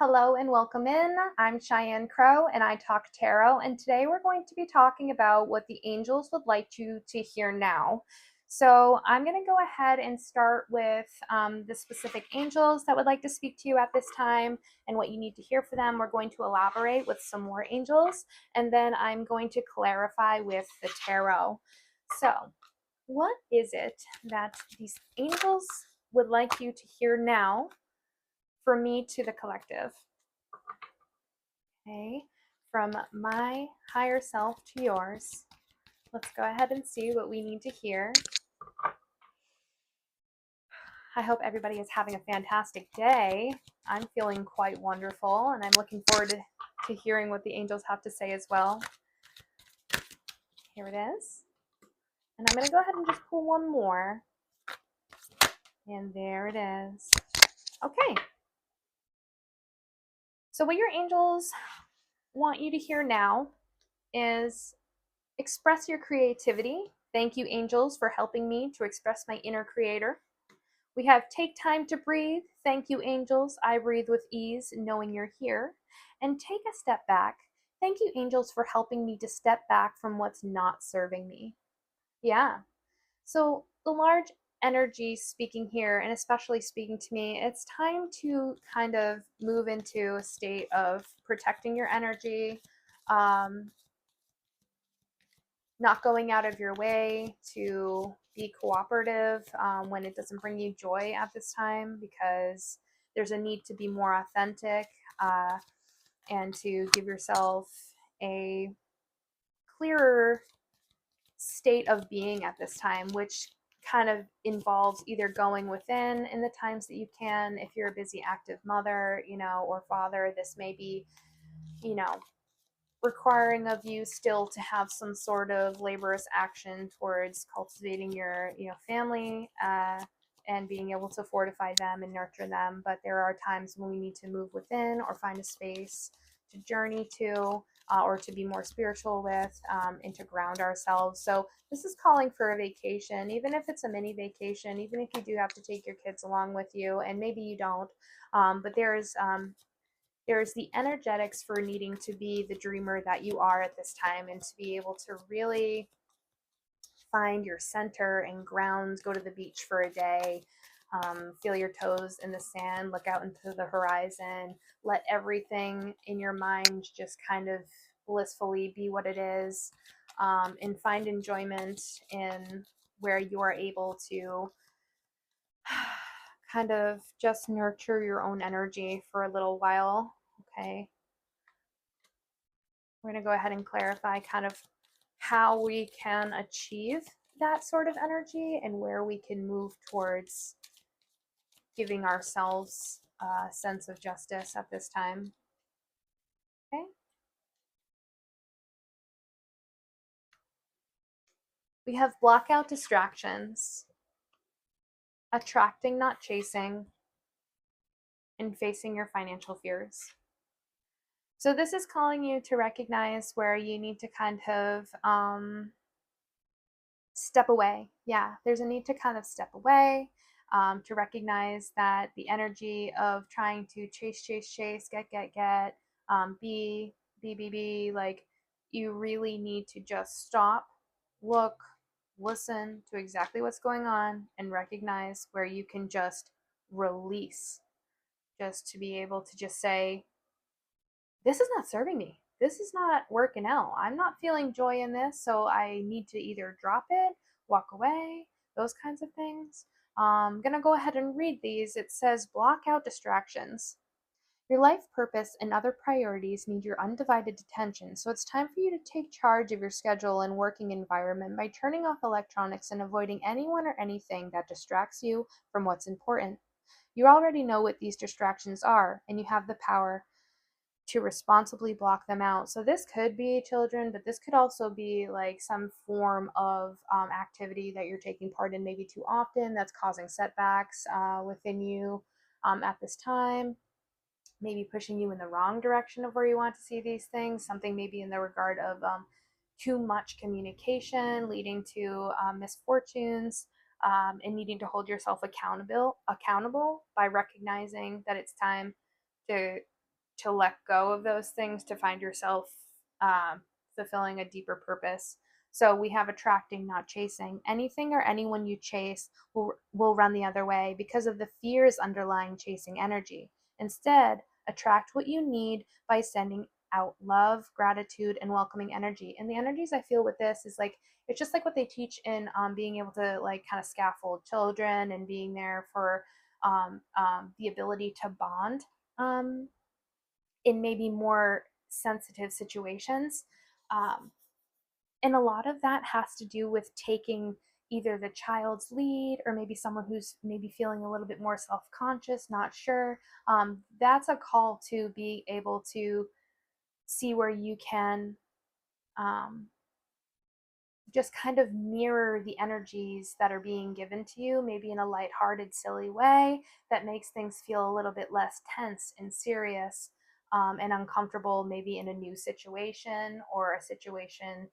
Hello and welcome in. I'm Shyann Crow and I talk tarot, and today we're going to be talking about what the angels would like you to hear now. So I'm going to go ahead and start with the specific angels that would like to speak to you at this time and what you need to hear for them. We're going to elaborate with some more angels, and then I'm going to clarify with the tarot. So, what is it that these angels would like you to hear now for me to the collective? Okay, from my higher self to yours. Let's go ahead and see what we need to hear. I hope everybody is having a fantastic day. I'm feeling quite wonderful, and I'm looking forward to hearing what the angels have to say as well. Here it is. And I'm going to go ahead and just pull one more. And there it is. Okay. So what your angels want you to hear now is express your creativity. Thank you, angels, for helping me to express my inner creator. We have take time to breathe. Thank you, angels. I breathe with ease, knowing you're here. And take a step back. Thank you, angels, for helping me to step back from what's not serving me. Yeah. So the large energy speaking here, and especially speaking to me, it's time to kind of move into a state of protecting your energy, not going out of your way to be cooperative when it doesn't bring you joy at this time, because there's a need to be more authentic and to give yourself a clearer state of being at this time, which kind of involves either going within in the times that you can. If you're a busy active mother, or father, this may be, requiring of you still to have some sort of laborious action towards cultivating your family and being able to fortify them and nurture them. But there are times when we need to move within or find a space to journey to, or to be more spiritual with, and to ground ourselves. So this is calling for a vacation, even if it's a mini vacation, even if you do have to take your kids along with you, and maybe you don't, but there's the energetics for needing to be the dreamer that you are at this time, and to be able to really find your center and ground, go to the beach for a day, feel your toes in the sand, look out into the horizon, let everything in your mind just kind of blissfully be what it is, and find enjoyment in where you are able to kind of just nurture your own energy for a little while. Okay. We're going to go ahead and clarify kind of how we can achieve that sort of energy and where we can move towards giving ourselves a sense of justice at this time. Okay. We have block out distractions, attracting, not chasing, and facing your financial fears. So this is calling you to recognize where you need to kind of step away. Yeah, there's a need to kind of step away, to recognize that the energy of trying to chase, get, be, like, you really need to just stop, look, listen to exactly what's going on, and recognize where you can just release, just to be able to just say, this is not serving me. This is not working out. I'm not feeling joy in this, so I need to either drop it, walk away, those kinds of things. I'm going to go ahead and read these. It says, block out distractions. Your life purpose and other priorities need your undivided attention, so it's time for you to take charge of your schedule and working environment by turning off electronics and avoiding anyone or anything that distracts you from what's important. You already know what these distractions are, and you have the power to responsibly block them out. So this could be children, but this could also be like some form of activity that you're taking part in maybe too often that's causing setbacks within you at this time, maybe pushing you in the wrong direction of where you want to see these things. Something maybe in the regard of too much communication leading to misfortunes, and needing to hold yourself accountable by recognizing that it's time to to let go of those things to find yourself fulfilling a deeper purpose. So we have attracting, not chasing. Anything or anyone you chase will run the other way because of the fears underlying chasing energy. Instead, attract what you need by sending out love, gratitude, and welcoming energy. And the energies I feel with this is like, it's just like what they teach in being able to like kind of scaffold children and being there for the ability to bond in maybe more sensitive situations. Um, and a lot of that has to do with taking either the child's lead or maybe someone who's maybe feeling a little bit more self-conscious, not sure. That's a call to be able to see where you can um, just kind of mirror the energies that are being given to you, maybe in a lighthearted, silly way that makes things feel a little bit less tense and serious and uncomfortable, maybe in a new situation or a situation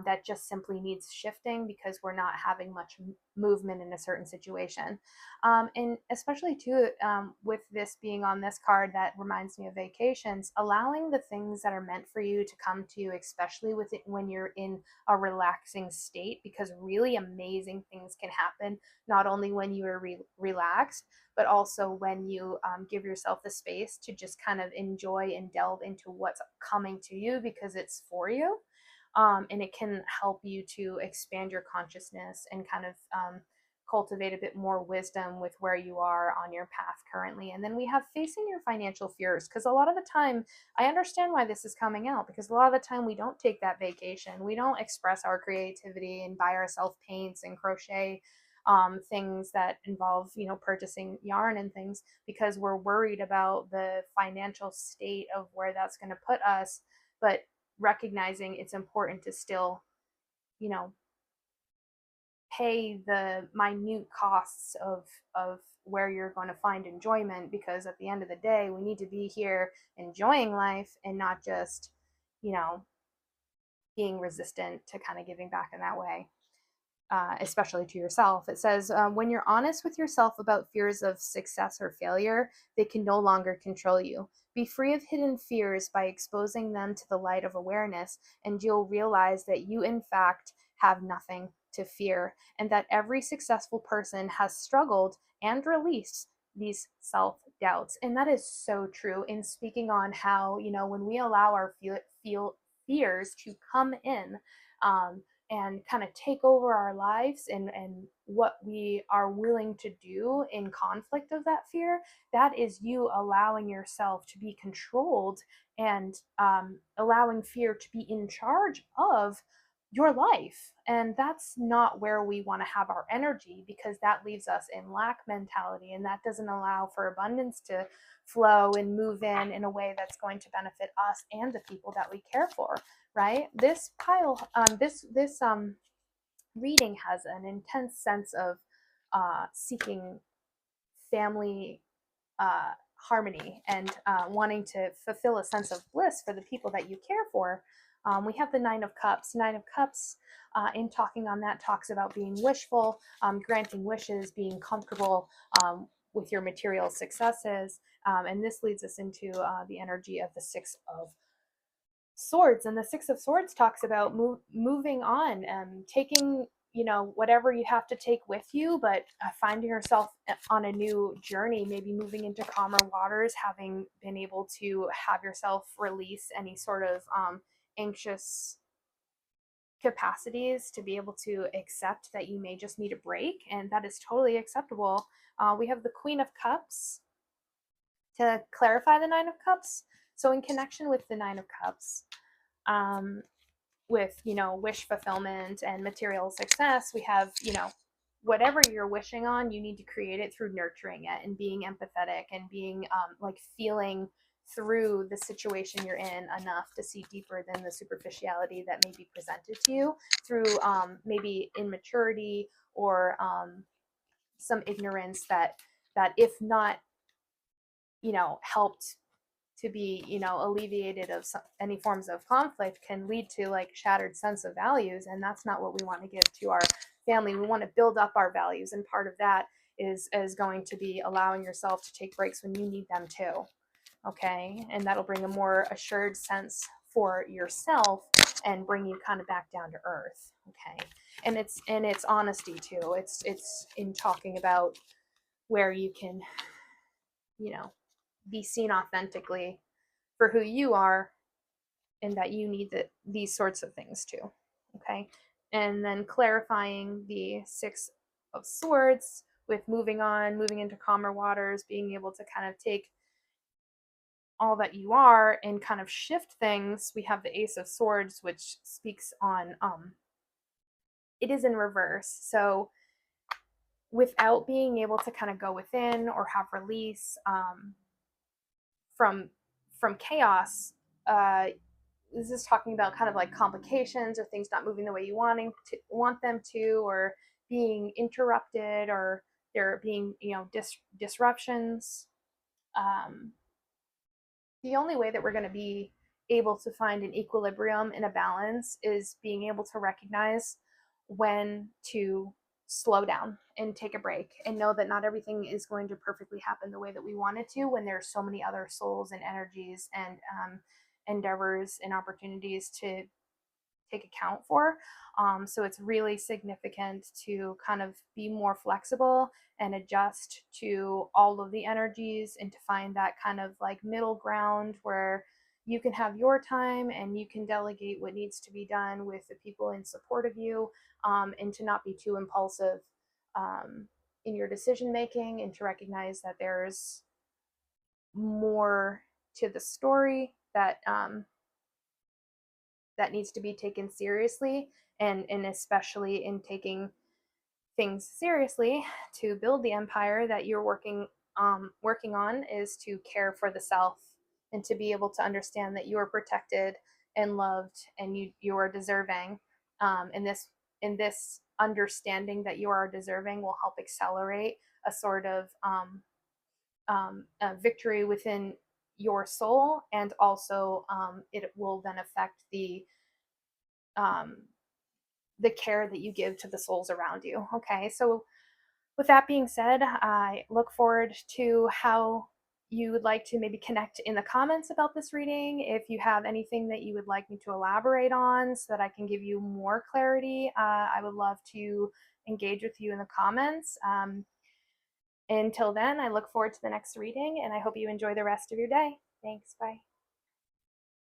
that just simply needs shifting because we're not having much movement in a certain situation. And especially too, with this being on this card, that reminds me of vacations, allowing the things that are meant for you to come to you, especially with it when you're in a relaxing state, because really amazing things can happen not only when you are relaxed, but also when you give yourself the space to just kind of enjoy and delve into what's coming to you because it's for you. And it can help you to expand your consciousness and kind of cultivate a bit more wisdom with where you are on your path currently. And then we have facing your financial fears, because a lot of the time, I understand why this is coming out, because a lot of the time we don't take that vacation. We don't express our creativity and buy ourselves paints and crochet things that involve, purchasing yarn and things, because we're worried about the financial state of where that's going to put us. But recognizing it's important to still, you know, pay the minute costs of where you're going to find enjoyment, because at the end of the day we need to be here enjoying life and not just, you know, being resistant to kind of giving back in that way. Especially to yourself. It says, when you're honest with yourself about fears of success or failure, they can no longer control you. Be free of hidden fears by exposing them to the light of awareness, and you'll realize that you, in fact, have nothing to fear, and that every successful person has struggled and released these self doubts. And that is so true, in speaking on how, when we allow our fears to come in, and kind of take over our lives, and what we are willing to do in conflict of that fear, that is you allowing yourself to be controlled and allowing fear to be in charge of your life. And that's not where we want to have our energy, because that leaves us in lack mentality, and that doesn't allow for abundance to flow and move in a way that's going to benefit us and the people that we care for. Right? This pile, this reading has an intense sense of seeking family harmony and wanting to fulfill a sense of bliss for the people that you care for. We have the Nine of Cups. Nine of Cups, in talking on that, talks about being wishful, granting wishes, being comfortable with your material successes. And this leads us into the energy of the Six of Swords. And the Six of Swords talks about moving on and taking, whatever you have to take with you, but finding yourself on a new journey, maybe moving into calmer waters, having been able to have yourself release any sort of anxious capacities, to be able to accept that you may just need a break, and that is totally acceptable. We have the Queen of Cups to clarify the Nine of Cups. So in connection with the Nine of Cups, with, wish fulfillment and material success, we have, whatever you're wishing on, you need to create it through nurturing it and being empathetic and being like feeling through the situation you're in enough to see deeper than the superficiality that may be presented to you through maybe immaturity or some ignorance that if not, helped to be, alleviated of any forms of conflict, can lead to like shattered sense of values. And that's not what we want to give to our family. We want to build up our values. And part of that is going to be allowing yourself to take breaks when you need them too. okay? And that'll bring a more assured sense for yourself and bring you kind of back down to earth, okay? And it's honesty too. It's in talking about where you can, you know, be seen authentically for who you are, and that you need these sorts of things too, okay? And then clarifying the Six of Swords with moving on, moving into calmer waters, being able to kind of take all that you are and kind of shift things. We have the Ace of Swords, which speaks on it is in reverse. So without being able to kind of go within or have release from chaos, this is talking about kind of like complications or things not moving the way you want them to, or being interrupted, or there being, you know, disruptions. Um, the only way that we're going to be able to find an equilibrium and a balance is being able to recognize when to slow down and take a break, and know that not everything is going to perfectly happen the way that we want it to, when there's so many other souls and energies and endeavors and opportunities to take account for. So it's really significant to kind of be more flexible and adjust to all of the energies, and to find that kind of like middle ground where you can have your time and you can delegate what needs to be done with the people in support of you, and to not be too impulsive um, in your decision making, and to recognize that there's more to the story that needs to be taken seriously, and especially in taking things seriously to build the empire that you're working on, is to care for the self, and to be able to understand that you are protected and loved, and you are deserving, and this understanding that you are deserving will help accelerate a sort of a victory within your soul, and also it will then affect um, the care that you give to the souls around you. Okay, so with that being said, I look forward to how you would like to maybe connect in the comments about this reading. If you have anything that you would like me to elaborate on so that I can give you more clarity, I would love to engage with you in the comments. Until then, I look forward to the next reading, and I hope you enjoy the rest of your day. Thanks. Bye.